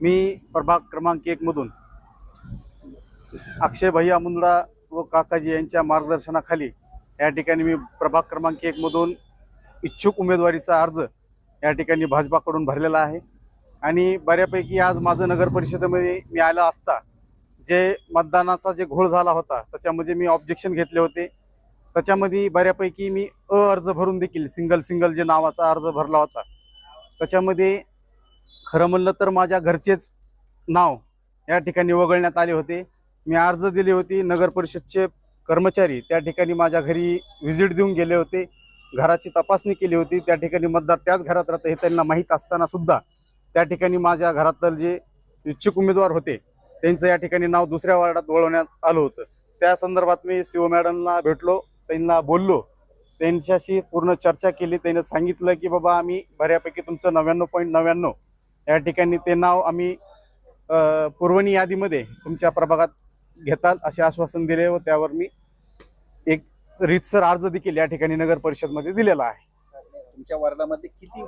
मी प्रभाग क्रमांक 1 मधून अक्षय भैया मुंदडा व काकाजी यांच्या मार्गदर्शनाखाली या ठिकाणी मी प्रभाग क्रमांक 1 मधून इच्छुक उमेदवारीचा अर्ज या ठिकाणी भाजपाकडून भरलेला आहे। आणि बऱ्यापैकी आज माझं नगर परिषदेमध्ये मी आला असता जे मतदानाचा जे घोळ झाला होता त्याच्यामध्ये मी ऑब्जेक्शन घेतले होते। त्याच्यामध्ये बऱ्यापैकी मी अर्ज भरून देखील सिंगल जे नावाचा अर्ज भरला होता त्याच्यामध्ये खरं म्हणलं तर माझ्या घरचेच नाव या ठिकाणी वगळण्यात आले होते। मी अर्ज दिली होती, नगर परिषदचे कर्मचारी त्या ठिकाणी माझ्या घरी व्हिजिट देऊन गेले होते, घराची तपासणी केली होती। त्या ठिकाणी मतदार त्याच घरात राहते हे त्यांना माहीत असताना सुद्धा त्या ठिकाणी माझ्या घरातले जे इच्छुक उमेदवार होते त्यांचं या ठिकाणी नाव दुसऱ्या वार्डात वळवण्यात आलं होतं। त्या संदर्भात मी सीओ मॅडमला भेटलो, त्यांना बोललो, त्यांच्याशी पूर्ण चर्चा केली। त्यांनी सांगितलं की बाबा आम्ही बऱ्यापैकी तुमचं 99.99 या ठिकाणी ते नाव आम्ही पुरवणी यादीमध्ये तुमच्या प्रभागात घेताल असे आश्वासन दिले व त्यावर मी एक रीतसर अर्ज देखील या ठिकाणी नगर परिषदमध्ये दिलेला आहे। तुमच्या वार्डामध्ये किती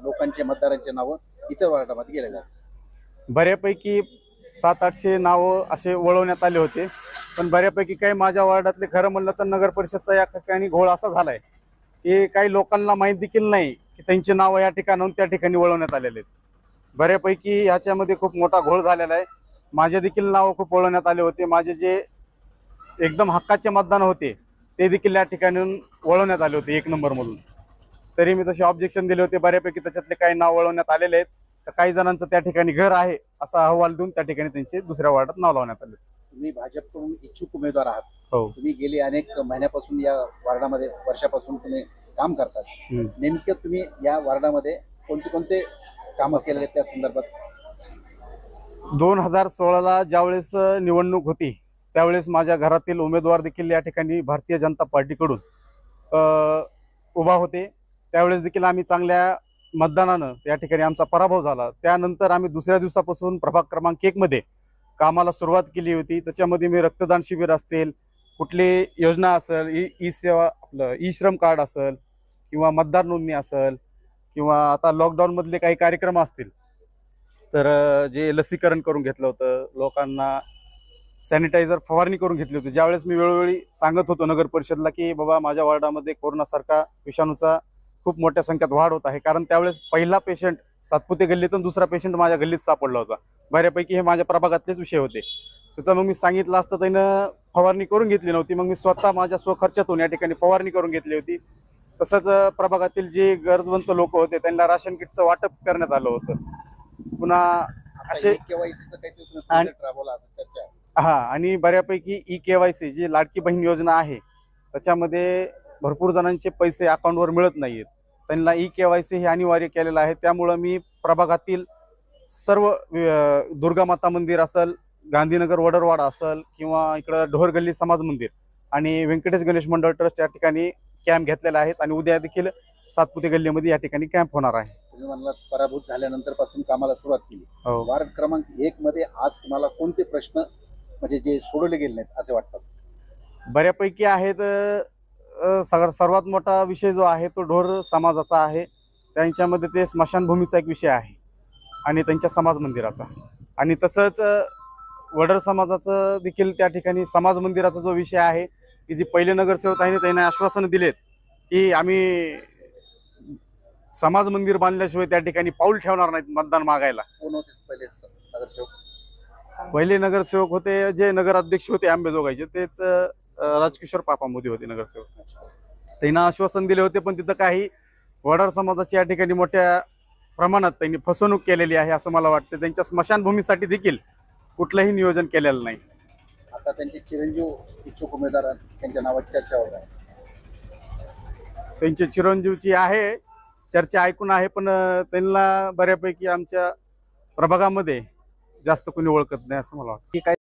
लोकांचे मतदारांचे नाव इतर वार्डामध्ये गेलेले आहेत? बऱ्यापैकी 700-800 नावं असे वळवण्यात आले होते, पण बऱ्यापैकी काही माझ्या वार्डातले खरं म्हणलं तर नगर परिषदचा या ठिकाणी घोळ असा झालाय की काही लोकांना माहीत देखील नाही की त्यांची नावं या ठिकाणाहून त्या ठिकाणी वळवण्यात आलेले आहेत। बऱ्यापैकी ह्याच्यामध्ये खूप मोठा घोळ झालेला आहे। माझे देखील नाव खूप वळवण्यात आले होते, माझे जे एकदम हक्काचे मतदान होते ते देखील या ठिकाणी वळवण्यात आले होते 1 नंबर मधून। तरी मी तसे ऑब्जेक्शन दिले होते, बऱ्यापैकी त्याच्यातले काही नाव वळवण्यात आलेले आहेत। तर काही जणांचं त्या ठिकाणी घर आहे असा अहवाल देऊन त्या ठिकाणी त्यांचे दुसऱ्या वार्डात नाव लावण्यात आले। तुम्ही भाजपकडून इच्छुक उमेदवार आहात, हो, तुम्ही गेली अनेक महिन्यापासून या वार्डामध्ये वर्षापासून तुम्ही काम करतात। नेमके तुम्ही या वार्डामध्ये कोणते कामं केलेले त्या संदर्भात? 2016ला ज्यावेळेस निवडणूक होती त्यावेळेस माझ्या घरातील उमेदवार देखील या ठिकाणी भारतीय जनता पार्टीकडून उभा होते। त्यावेळेस देखील आम्ही चांगल्या मतदानानं या ठिकाणी आमचा पराभव झाला। त्यानंतर आम्ही दुसऱ्या दिवसापासून प्रभाग क्रमांक 1 मध्ये कामाला सुरुवात केली होती। त्याच्यामध्ये मी रक्तदान शिबिर असतील, कुठली योजना असेल, ई सेवा आपलं ई श्रम कार्ड असेल किंवा मतदार नोंदणी असेल किंवा आता लॉकडाऊन मधले काही कार्यक्रम असतील तर जे लसीकरण करून घेतलं होतं, लोकांना सॅनिटायझर फवारणी करून घेतली होती। ज्यावेळेस मी वेळोवेळी सांगत होतो नगर परिषदला की बाबा माझ्या वार्डामध्ये कोरोनासारखा विषाणूचा खूप मोठ्या संख्येत वाढ होत आहे, कारण त्यावेळेस पहिला पेशंट सातपुते गल्लीतून दुसरा पेशंट माझ्या गल्लीत सापडला होता। बऱ्यापैकी हे माझ्या प्रभागातलेच विषय होते। तर मग मी सांगितलं असतं त्यानं फवारणी करून घेतली नव्हती, मग मी स्वतः माझ्या स्वखर्चातून या ठिकाणी फवारणी करून घेतली होती। तसंच प्रभागातील जे गरजवंत लोक होते त्यांना राशन किटचं वाटप करण्यात आलं होतं। पुन्हा असे केवायसीचं काहीतरी प्रोजेक्ट राबवला असं चर्चा आहे। हा, आणि बऱ्यापैकी KYC जी लाडकी बहीण योजना आहे त्याच्यामध्ये भरपूर जणांचे पैसे अकाउंटवर मिळत नाहीत, त्यांना KYC हे अनिवार्य केलेलं आहे। त्यामुळं मी प्रभागातील सर्व दुर्गा माता मंदिर असेल, गांधीनगर वडरवाडा असेल किंवा इकडं ढोरगल्ली समाज मंदिर आणि व्यंकटेश गणेश मंडळ ट्रस्ट या ठिकाणी कॅम्प घेतलेला आहे आणि उद्या देखील सातपुते गल्लीमध्ये या ठिकाणी कॅम्प होणार आहे। तुम्ही म्हणलात पराभूत झाल्यानंतर पासून कामाला सुरुवात केली, हो। वार्ड क्रमांक 1 मध्ये आज तुम्हाला कोणते प्रश्न म्हणजे जे सोडवले गेले नाहीत असे वाटतात? बऱ्यापैकी आहेत। सर्वात मोठा विषय जो आहे तो ढोर समाजाचा आहे, त्यांच्यामध्ये ते स्मशानभूमीचा एक विषय आहे आणि त्यांच्या समाज मंदिराचा, आणि तसंच वडर समाजाचं देखील त्या ठिकाणी समाज मंदिराचा जो विषय आहे की जे पहिले नगरसेवक आहे त्यांनी आश्वासन दिलेत की आम्ही समाज मंदिर बांधल्याशिवाय त्या ठिकाणी पाऊल ठेवणार नाहीत मतदान मागायला। कोण होते पहिले नगरसेवक? पहिले नगरसेवक होते जे नगराध्यक्ष होते आंबेजोगाईचे, तेच राजकिशोर पापा मोदी होते नगरसेवक। त्यांना आश्वासन दिले होते, पण तिथं काही वडार समाजाची या ठिकाणी मोठ्या प्रमाणात त्यांनी फसवणूक केलेली आहे असं मला वाटतं। त्यांच्या स्मशानभूमीसाठी देखील कुठलंही नियोजन केलेलं नाही। आता त्यांचे चिरंजीव इच्छुक उमेदवार त्यांच्या नावात चर्चा होत आहे, त्यांची चिरंजीवची आहे चर्चा ऐकून आहे, पण त्यांना बऱ्यापैकी आमच्या प्रभागामध्ये जास्त कोणी ओळखत नाही असं मला वाटतं।